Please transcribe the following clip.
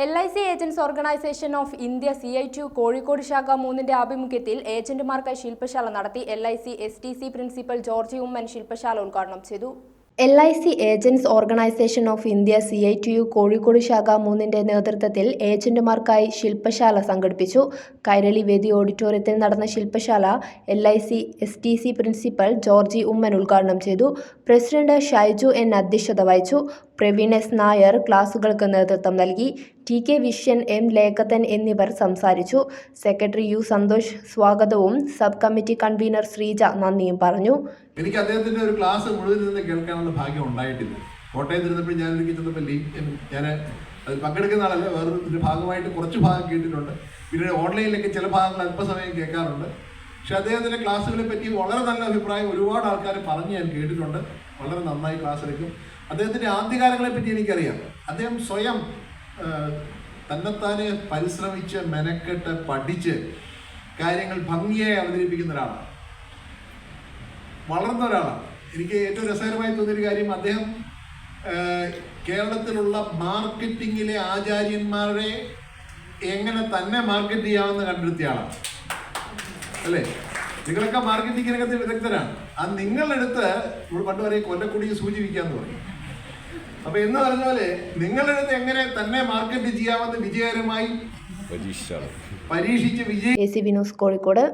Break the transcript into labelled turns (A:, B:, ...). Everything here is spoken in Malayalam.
A: LIC agents organisation of India CITU Kozhikode ശാഖ 3-ന്റെ ആഭിമുഖ്യത്തിൽ ഏജന്റുമാർക്കായി ശില്പശാല നടത്തി. LIC STC principal George Oommen ശില്പശാല ഉദ്ഘാടനം ചെയ്തു. LIC agents organisation of India CITU Kozhikode ശാഖ 3-ന്റെ നേതൃത്വത്തിൽ ഏജന്റുമാർക്കായി ശില്പശാല സംഘടിപ്പിച്ചു. കൈരളി വേദി ഓഡിറ്റോറിയത്തിൽ നടന്ന ശില്പശാല LIC STC principal George Oommen ഉദ്ഘാടനം ചെയ്തു. പ്രസിഡന്റ് ഷൈജു N അധ്യക്ഷത വഹിച്ചു. പ്രവീൺ S നായർ ക്ലാസുകൾക്ക് നേതൃത്വം നൽകി. TK വിഷ്യൻ, M ലേഖതൻ എന്നിവർ സംസാരിച്ചു. സെക്രട്ടറി U സന്തോഷ് സ്വാഗതവും സബ് കമ്മിറ്റി കൺവീനർ ശ്രീജ നന്ദിയും പറഞ്ഞു.
B: എനിക്ക് അദ്ദേഹത്തിന്റെ ഒരു ക്ലാസ് മുഴുവൻ നിന്ന് കേൾക്കാനുള്ള ഭാഗ്യം ഉണ്ടായിട്ടില്ല. കോട്ടയത്ത് ഇരുന്നപ്പോൾ ഞാൻ എനിക്ക് ചെന്നപ്പോൾ ഞാൻ അത് പങ്കെടുക്കുന്ന ആളല്ല, വേറൊരു ഭാഗമായിട്ട് കുറച്ച് ഭാഗം കേട്ടിട്ടുണ്ട്. പിന്നെ ഓൺലൈനിലൊക്കെ ചില ഭാഗങ്ങൾ അല്പസമയം കേൾക്കാറുണ്ട്. പക്ഷെ അദ്ദേഹത്തിന്റെ ക്ലാസ്സുകളെ പറ്റി വളരെ നല്ല അഭിപ്രായം ഒരുപാട് ആൾക്കാർ പറഞ്ഞ് ഞാൻ കേട്ടിട്ടുണ്ട്. വളരെ നന്നായി ക്ലാസ് എടുക്കും. അദ്ദേഹത്തിന്റെ ആദ്യകാലങ്ങളെ പറ്റി എനിക്കറിയാം. അദ്ദേഹം സ്വയം തന്നെത്താനെ പരിശ്രമിച്ച് മെനക്കെട്ട് പഠിച്ച് കാര്യങ്ങൾ ഭംഗിയായി അവതരിപ്പിക്കുന്ന ഒരാളാണ്, വളർന്ന ഒരാളാണ്. എനിക്ക് ഏറ്റവും രസകരമായി തോന്നിയൊരു കാര്യം, അദ്ദേഹം കേരളത്തിലുള്ള മാർക്കറ്റിങ്ങിലെ ആചാര്യന്മാരെ എങ്ങനെ തന്നെ മാർക്കറ്റ് ചെയ്യാമെന്ന് കണ്ടെത്തിയ ആളാണ് അല്ലേ. നിങ്ങളൊക്കെ മാർക്കറ്റിംഗ് രംഗത്ത് വിദഗ്ധരാണ്. അത് നിങ്ങളെടുത്ത് നമ്മൾ പണ്ട് പറയും കൊല്ലക്കുടിയെ സൂചിപ്പിക്കാന്ന് പറയും. അപ്പൊ എന്ന് പറഞ്ഞ പോലെ നിങ്ങളെടുത്ത് എങ്ങനെ തന്നെ മാർക്കറ്റ് ചെയ്യാമെന്ന് വിജയകരമായി പരീക്ഷിച്ച്
A: AC വിനോസ് കോഴിക്കോട്.